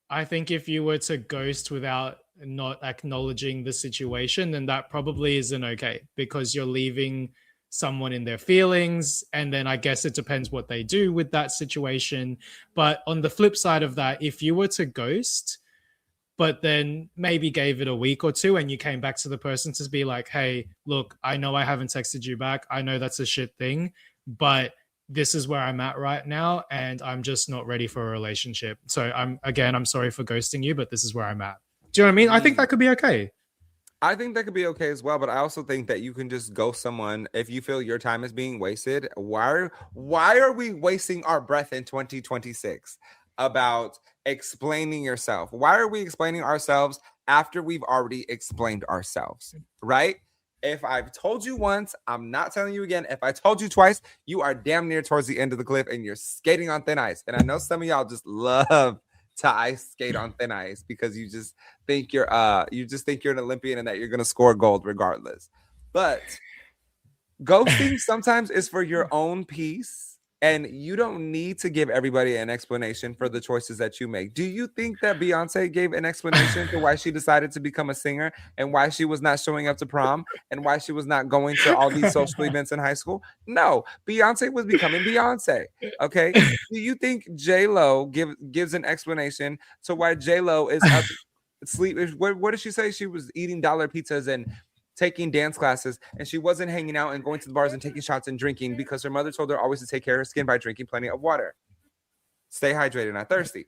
I think if you were to ghost without not acknowledging the situation, then that probably isn't okay because you're leaving someone in their feelings. And then I guess it depends what they do with that situation. But on the flip side of that, if you were to ghost, but then maybe gave it a week or two and you came back to the person to be like, hey, look, I know I haven't texted you back. I know that's a shit thing, but this is where I'm at right now and I'm just not ready for a relationship. So I'm sorry for ghosting you, but this is where I'm at. Do you know what I mean? I think that could be okay. I think that could be okay as well, but I also think that you can just ghost someone if you feel your time is being wasted. Why are we wasting our breath in 2026 about explaining yourself? Why are we explaining ourselves after we've already explained ourselves, right? If I've told you once, I'm not telling you again. If I told you twice, you are damn near towards the end of the cliff and you're skating on thin ice. And I know some of y'all just love to ice skate on thin ice because you just think you're an Olympian and that you're gonna score gold regardless. But ghosting sometimes is for your own peace. And you don't need to give everybody an explanation for the choices that you make. Do you think that Beyonce gave an explanation for why she decided to become a singer and why she was not showing up to prom and why she was not going to all these social events in high school? No, Beyonce was becoming Beyonce. Okay. Do you think J-Lo gives an explanation to why J-Lo is up sleep? What did she say? She was eating dollar pizzas and taking dance classes, and she wasn't hanging out and going to the bars and taking shots and drinking because her mother told her always to take care of her skin by drinking plenty of water. Stay hydrated, not thirsty.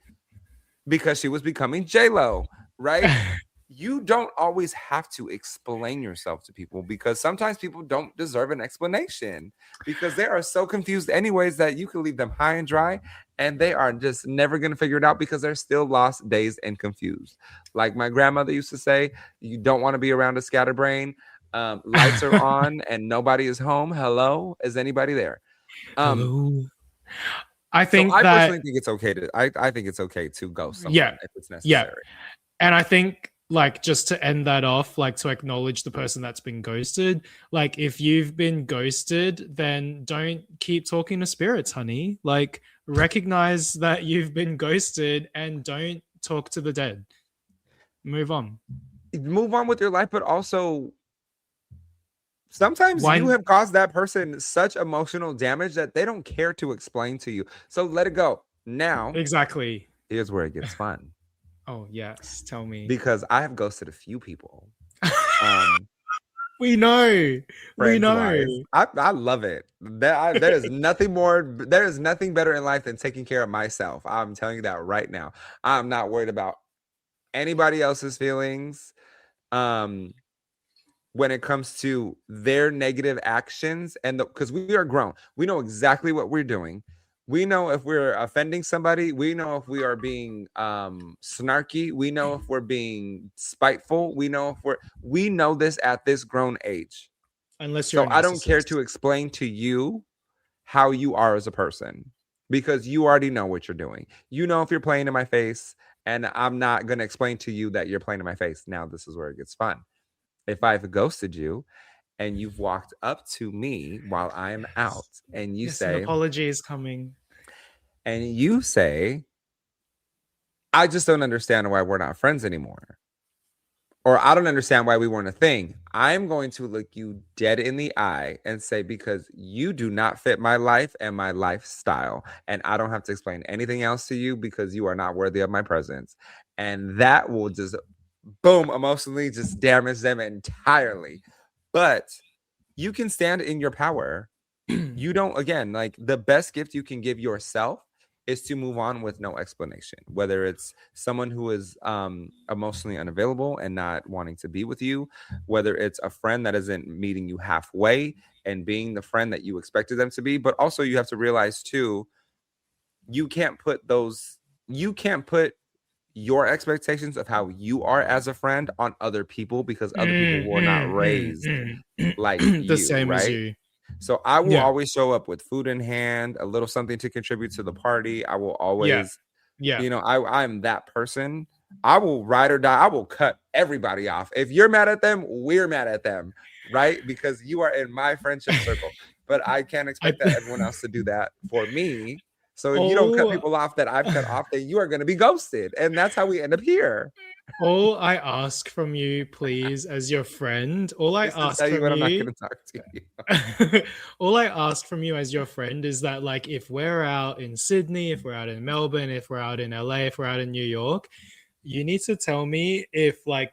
Because she was becoming J-Lo, right? You don't always have to explain yourself to people because sometimes people don't deserve an explanation because they are so confused anyways that you can leave them high and dry and they are just never going to figure it out because they're still lost, dazed, and confused. Like my grandmother used to say, you don't want to be around a scatterbrain. Lights are on and nobody is home. Hello? Is anybody there? Hello? I personally think it's okay to I think it's okay to ghost someone if it's necessary. Yeah. And I think, like, just to end that off, like, to acknowledge the person that's been ghosted, like, if you've been ghosted, then don't keep talking to spirits, honey. Like, recognize that you've been ghosted and don't talk to the dead. Move on. move on with your life, but also sometimes you Why? have caused that person such emotional damage that they don't care to explain to you. So let it go. Now, Exactly. here's where it gets fun Oh, yes. Tell me. because I have ghosted a few people. Um, We know. We friends know. wise, I love it. There is nothing more. There is nothing better in life than taking care of myself. I'm telling you that right now. I'm not worried about anybody else's feelings. Um, when it comes to their negative actions, and because we are grown, we know exactly what we're doing. We know if we're offending somebody. We know if we are being snarky. We know if we're being spiteful. We know this at this grown age. Unless you're a So I don't care to narcissist. explain to you how you are as a person because you already know what you're doing. You know if you're playing in my face, and I'm not going to explain to you that you're playing in my face. Now this is where it gets fun. If I've ghosted you and you've walked up to me while I'm out and you Yes, an say, apology is coming. I just don't understand why we're not friends anymore. Or I don't understand why we weren't a thing. I'm going to look you dead in the eye and say, because you do not fit my life and my lifestyle. And I don't have to explain anything else to you because you are not worthy of my presence. And that will just, boom, emotionally just damage them entirely. But you can stand in your power. You don't, again, like the best gift you can give yourself is to move on with no explanation, whether it's someone who is emotionally unavailable and not wanting to be with you, whether it's a friend that isn't meeting you halfway and being the friend that you expected them to be. But also you have to realize too, you can't put your expectations of how you are as a friend on other people because other people were not raised like The you, same as right? you. So I will Yeah. always show up with food in hand, a little something to contribute to the party. I will Yeah. always, Yeah. I'm that person. I will ride or die. I will cut everybody off. If you're mad at them, we're mad at them, right? Because you are in my friendship circle. But I can't I expect that everyone else to do that for me. So if you don't cut all people off that I've cut off, then you are going to be ghosted. And that's how we end up here. all I ask from you, please, as your friend, all I Just to ask tell you from what I'm not you going to talk to you. all I ask from you as your friend is that, like, if we're out in Sydney, if we're out in Melbourne, if we're out in LA, if we're out in New York, you need to tell me if, like,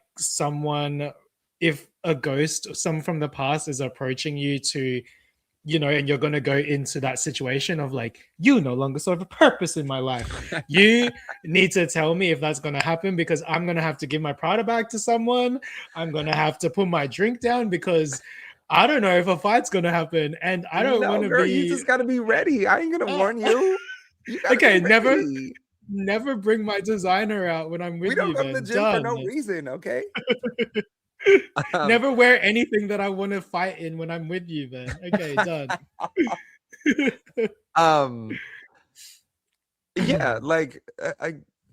if a ghost, someone from the past is approaching you to, and you're going to go into that situation of like, you no longer serve a purpose in my life. You need to tell me if that's going to happen, because I'm going to have to give my Prada back to someone. I'm going to have to put my drink down because I don't know if a fight's going to happen. And I don't want No, to girl, you be. just got to be ready. I ain't going to Uh, warn you. You got to be okay, never, ready. never bring my designer out when I'm We with don't you, go to the then. gym for Done. no reason, okay? Um, Never wear anything that I want to fight in when I'm with you, then. Okay, done. um, yeah, like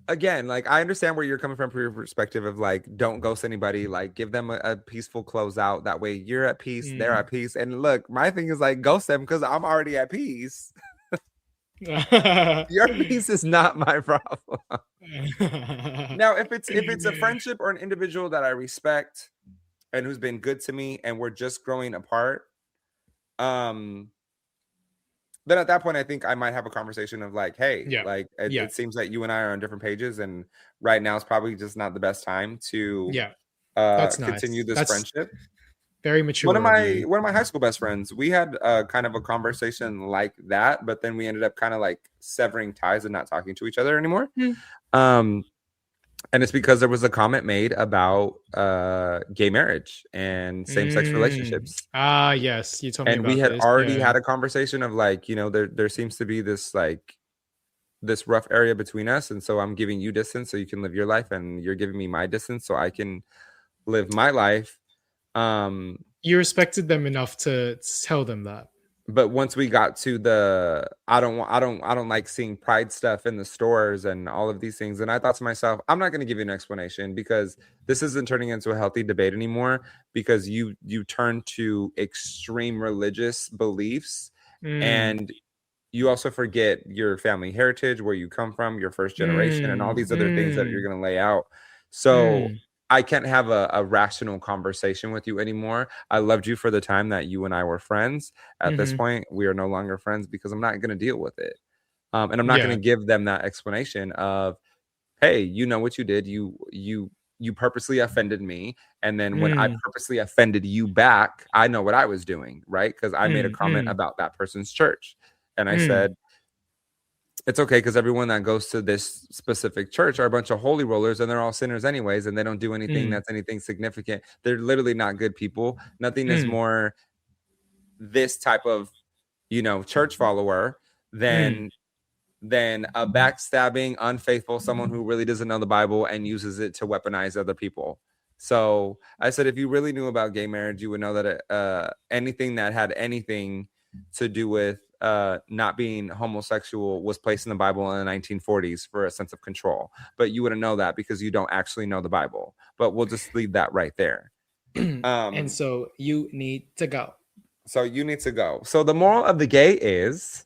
again, like I understand where you're coming from your perspective of like, don't ghost anybody, like give them a peaceful closeout. That way you're at peace, they're Mm. at peace. And look, my thing is like ghost them because I'm already at peace. Your peace is not my problem. Now, if it's a friendship or an individual that I respect and who's been good to me and we're just growing apart, um, then at that point I think I might have a conversation of like, hey, Yeah. like Yeah. it seems like you and I are on different pages, and right now is probably just not the best time to Yeah. That's continue nice. this That's friendship. very One of mature of my you. one of my high school best friends, we had kind of a conversation like that, but then we ended up kind of like severing ties and not talking to each other anymore. Hmm. Um, and it's because there was a comment made about gay marriage and same-sex relationships. Ah, yes. You told me And we about had this. already Yeah. had a conversation of like, there seems to be this like this rough area between us, and so I'm giving you distance so you can live your life, and you're giving me my distance so I can live my life. You respected them enough to tell them that. But once we got to the I don't like seeing pride stuff in the stores and all of these things, and I thought to myself, I'm not going to give you an explanation because this isn't turning into a healthy debate anymore, because you turn to extreme religious beliefs, Mm, and you also forget your family heritage, where you come from, your first generation, and all mm, these other things that you're mm, going to lay out. So mm. I can't have a rational conversation with you anymore. I loved you for the time that you and I were friends. At this point, we are no longer friends because I'm not going to deal with it. And I'm not going to give them that explanation of, hey, you know what you did. You purposely offended me. And then when I purposely offended you back, I know what I was doing, right? Because I made a comment about that person's church. And I said, it's okay because everyone that goes to this specific church are a bunch of holy rollers and they're all sinners anyways, and they don't do anything that's anything significant. They're literally not good people. Nothing is more this type of, church follower than a backstabbing, unfaithful, someone who really doesn't know the Bible and uses it to weaponize other people. So I said, if you really knew about gay marriage, you would know that anything that had anything to do with not being homosexual was placed in the Bible in the 1940s for a sense of control. But you wouldn't know that because you don't actually know the Bible. But we'll just leave that right there. And so you need to go. So you need to go. So the moral of the gay is,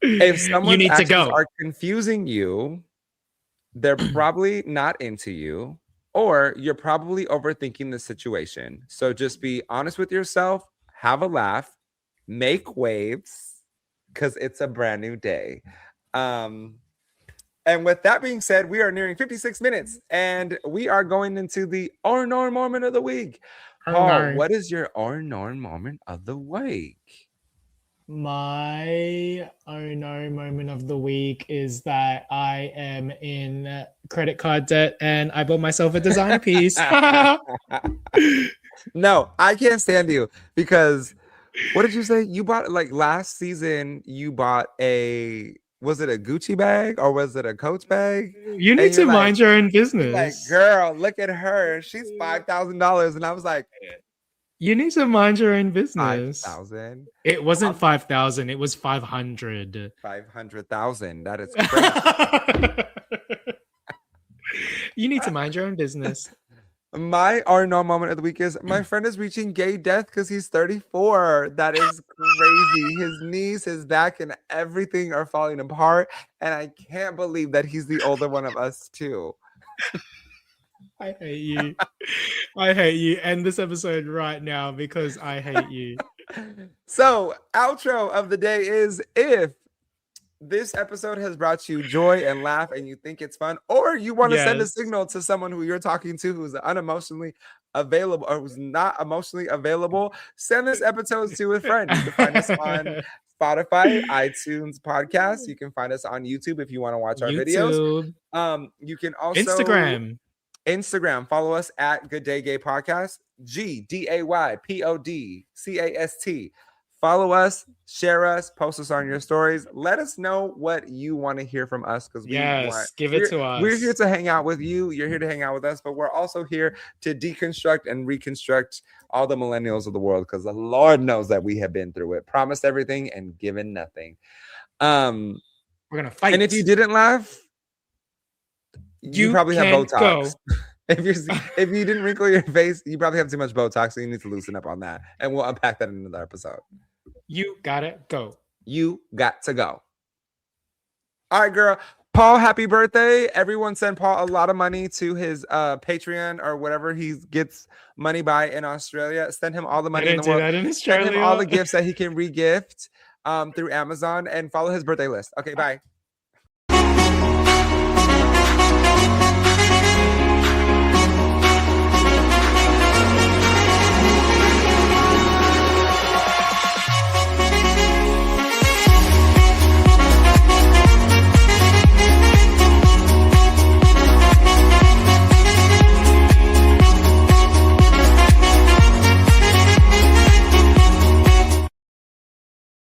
if someone's actions are confusing you, they're probably not into you, or you're probably overthinking the situation. So just be honest with yourself, have a laugh, make waves, because it's a brand new day. And with that being said, we are nearing 56 minutes, and we are going into the or-nor moment of the week. Paul, what is your or-nor moment of the week? My or-nor moment of the week is that I am in credit card debt and I bought myself a designer piece. No, I can't stand you because what did you say? You bought, like, last season, you bought was it a Gucci bag or was it a Coach bag? You need to mind your own business. Like, girl, look at her. She's $5,000. And I was like, you need to mind your own business. 5,000. It wasn't 5,000. It was 500. 500,000. That is crazy. You need to mind your own business. My or-nor moment of the week is my friend is reaching gay death because he's 34. That is crazy. His knees, his back, and everything are falling apart. And I can't believe that he's the older one of us, too. I hate you. I hate you. End this episode right now because I hate you. So, outro of the day is, if this episode has brought you joy and laugh and you think it's fun, or you want to send a signal to someone who you're talking to who's unemotionally available or who's not emotionally available, send this episode to a friend. You can find us on Spotify, iTunes podcast. You can find us on YouTube if you want to watch our videos. You can also Instagram, follow us at Good Day Gay Podcast, GDAYPODCAST. Follow us, share us, post us on your stories. Let us know what you want to hear from us, because give it to us. We're here to hang out with you. You're here to hang out with us, but we're also here to deconstruct and reconstruct all the millennials of the world, because the Lord knows that we have been through it. Promised everything and given nothing. We're gonna fight. And if you didn't laugh, you probably have Botox. If you didn't wrinkle your face, you probably have too much Botox, so you need to loosen up on that. And we'll unpack that in another episode. You gotta go. You got to go. All right, girl. Paul, happy birthday. Everyone send Paul a lot of money to his Patreon or whatever he gets money by in Australia. Send him all the money in the world. Send him all the gifts that he can re-gift through Amazon, and follow his birthday list. Okay, bye.